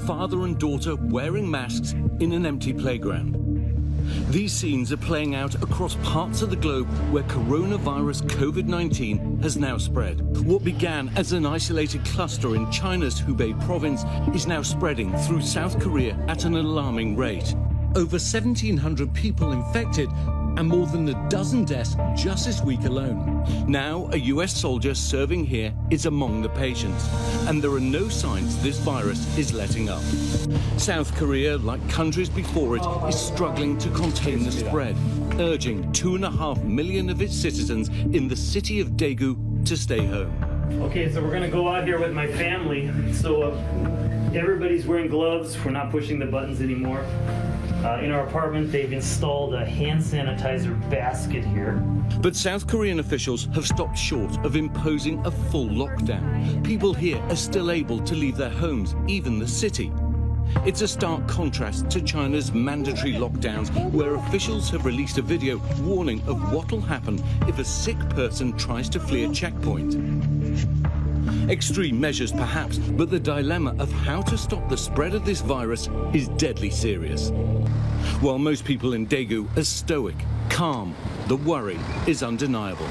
father and daughter wearing masks in an empty playground. These scenes are playing out across parts of the globe where coronavirus COVID-19 has now spread. What began as an isolated cluster in China's Hubei province is now spreading through South Korea at an alarming rate. Over 1,700 people infected and more than a dozen deaths just this week alone. Now, a US soldier serving here is among the patients, and there are no signs this virus is letting up. South Korea, like countries before it, is struggling to contain the spread, urging 2.5 million of its citizens in the city of Daegu to stay home. Okay, so we're gonna go out here with my family. So everybody's wearing gloves. We're not pushing the buttons anymore. In our apartment, they've installed a hand sanitizer basket here. But South Korean officials have stopped short of imposing a full lockdown. People here are still able to leave their homes, even the city. It's a stark contrast to China's mandatory lockdowns, where officials have released a video warning of what'll happen if a sick person tries to flee a checkpoint. Extreme measures perhaps, but the dilemma of how to stop the spread of this virus is deadly serious. While most people in Daegu are stoic, calm, the worry is undeniable.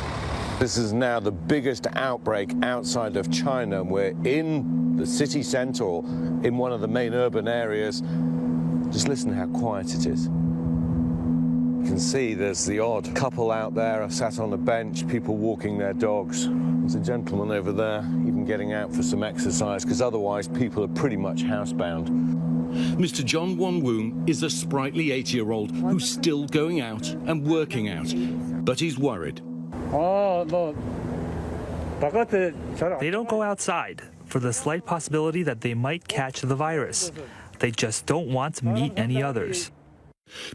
This is now the biggest outbreak outside of China. We're in the city centre, or in one of the main urban areas. Just listen to how quiet it is. You can see there's the odd couple out there sat on a bench, people walking their dogs. There's a gentleman over there even getting out for some exercise, because otherwise people are pretty much housebound. Mr. John Won-woon is a sprightly 80-year-old who's still going out and working out, but he's worried. They don't go outside for the slight possibility that they might catch the virus. They just don't want to meet any others.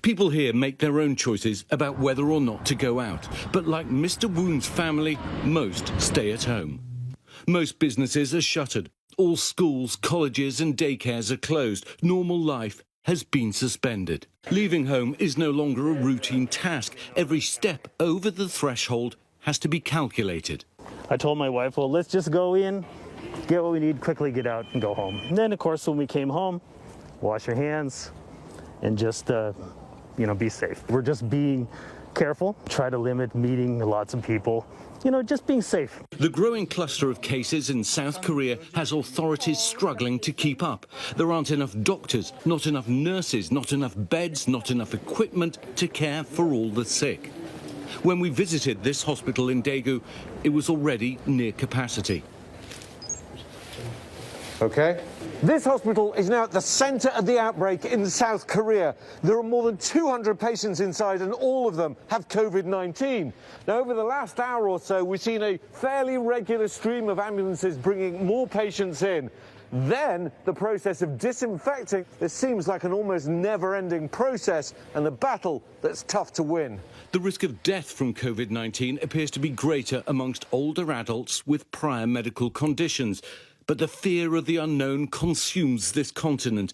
People here make their own choices about whether or not to go out, but like Mr. Woon's family, most stay at home. Most businesses are shuttered. All schools, colleges and daycares are closed. Normal life has been suspended. Leaving home is no longer a routine task. Every step over the threshold has to be calculated. I told my wife, well, let's just go in, get what we need, quickly get out and go home. And then, of course, when we came home, wash your hands and just, be safe. We're just being careful, try to limit meeting lots of people, just being safe. The growing cluster of cases in South Korea has authorities struggling to keep up. There aren't enough doctors, not enough nurses, not enough beds, not enough equipment to care for all the sick. When we visited this hospital in Daegu, it was already near capacity. Okay. This hospital is now at the centre of the outbreak in South Korea. There are more than 200 patients inside, and all of them have COVID-19. Now, over the last hour or so, we've seen a fairly regular stream of ambulances bringing more patients in. Then the process of disinfecting. This seems like an almost never-ending process, and a battle that's tough to win. The risk of death from COVID-19 appears to be greater amongst older adults with prior medical conditions. But the fear of the unknown consumes this continent.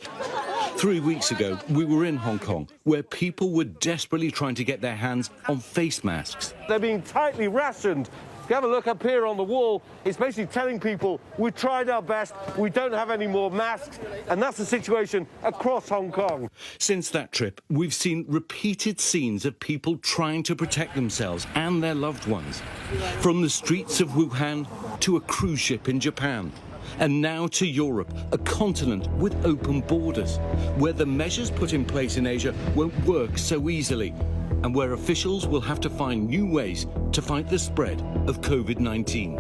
3 weeks ago, we were in Hong Kong, where people were desperately trying to get their hands on face masks. They're being tightly rationed. If you have a look up here on the wall, it's basically telling people we've tried our best, we don't have any more masks, and that's the situation across Hong Kong. Since that trip, we've seen repeated scenes of people trying to protect themselves and their loved ones. From the streets of Wuhan to a cruise ship in Japan. And now to Europe, a continent with open borders, where the measures put in place in Asia won't work so easily, and where officials will have to find new ways to fight the spread of COVID-19.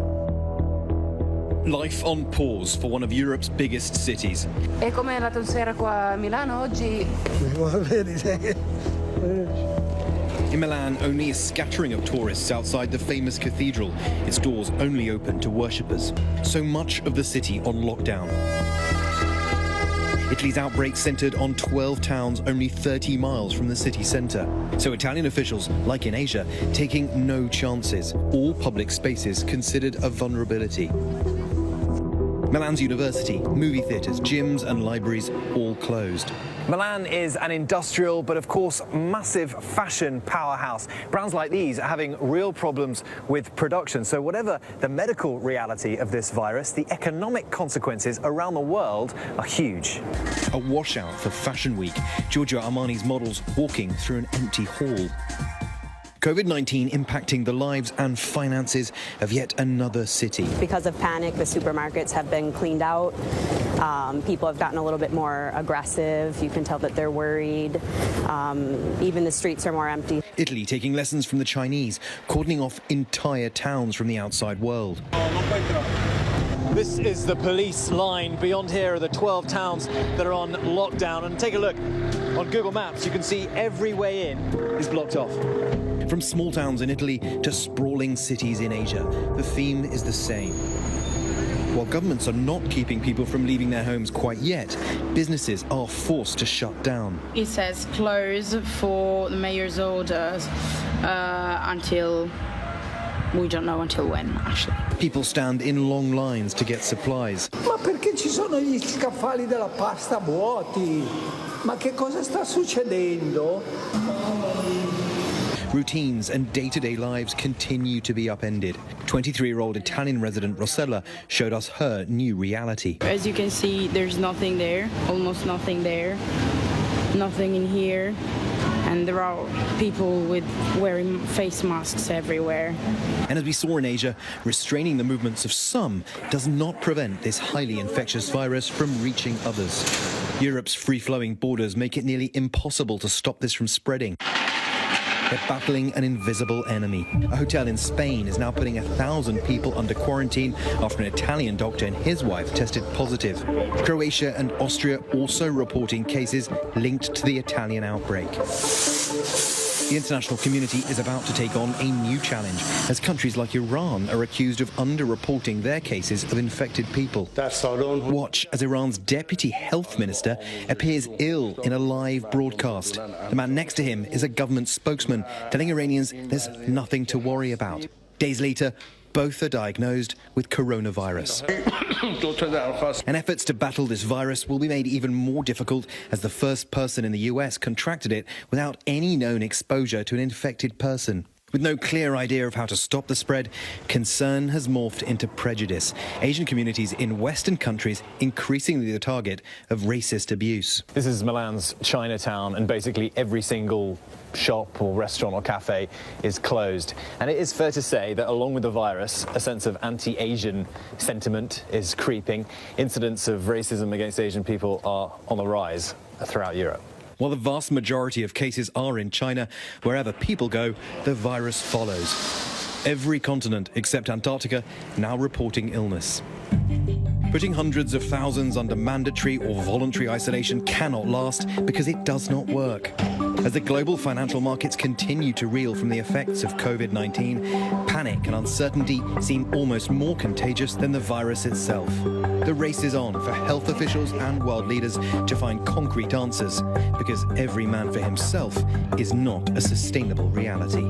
Life on pause for one of Europe's biggest cities. E come l'atmosfera qua a Milano oggi? In Milan, only a scattering of tourists outside the famous cathedral, its doors only open to worshippers. So much of the city on lockdown. Italy's outbreak centred on 12 towns only 30 miles from the city centre. So Italian officials, like in Asia, taking no chances. All public spaces considered a vulnerability. Milan's university, movie theatres, gyms and libraries all closed. Milan is an industrial, but of course, massive fashion powerhouse. Brands like these are having real problems with production. So whatever the medical reality of this virus, the economic consequences around the world are huge. A washout for Fashion Week. Giorgio Armani's models walking through an empty hall. COVID-19 impacting the lives and finances of yet another city. Because of panic, the supermarkets have been cleaned out. People have gotten a little bit more aggressive. You can tell that they're worried. Even the streets are more empty. Italy taking lessons from the Chinese, cordoning off entire towns from the outside world. This is the police line. Beyond here are the 12 towns that are on lockdown. And take a look. On Google Maps, you can see every way in is blocked off. From small towns in Italy to sprawling cities in Asia, the theme is the same. While governments are not keeping people from leaving their homes quite yet, businesses are forced to shut down. It says close for the mayor's orders until, we don't know until when, actually. People stand in long lines to get supplies. Ma perché ci sono gli scaffali della pasta vuoti? Ma che cosa sta succedendo? Routines and day-to-day lives continue to be upended. 23-year-old Italian resident Rossella showed us her new reality. As you can see, there's nothing there, almost nothing there, nothing in here, and there are people wearing face masks everywhere. And as we saw in Asia, restraining the movements of some does not prevent this highly infectious virus from reaching others. Europe's free-flowing borders make it nearly impossible to stop this from spreading. They're battling an invisible enemy. A hotel in Spain is now putting 1,000 people under quarantine after an Italian doctor and his wife tested positive. Croatia and Austria also reporting cases linked to the Italian outbreak. The international community is about to take on a new challenge as countries like Iran are accused of underreporting their cases of infected people. Watch as Iran's deputy health minister appears ill in a live broadcast. The man next to him is a government spokesman telling Iranians there's nothing to worry about. Days later, both are diagnosed with coronavirus. And efforts to battle this virus will be made even more difficult as the first person in the US contracted it without any known exposure to an infected person. With no clear idea of how to stop the spread, concern has morphed into prejudice. Asian communities in Western countries increasingly the target of racist abuse. This is Milan's Chinatown, and basically every single shop or restaurant or cafe is closed. And it is fair to say that along with the virus, a sense of anti-Asian sentiment is creeping. Incidents of racism against Asian people are on the rise throughout Europe. While the vast majority of cases are in China, wherever people go, the virus follows. Every continent except Antarctica now reporting illness. Putting hundreds of thousands under mandatory or voluntary isolation cannot last because it does not work. As the global financial markets continue to reel from the effects of COVID-19, panic and uncertainty seem almost more contagious than the virus itself. The race is on for health officials and world leaders to find concrete answers, because every man for himself is not a sustainable reality.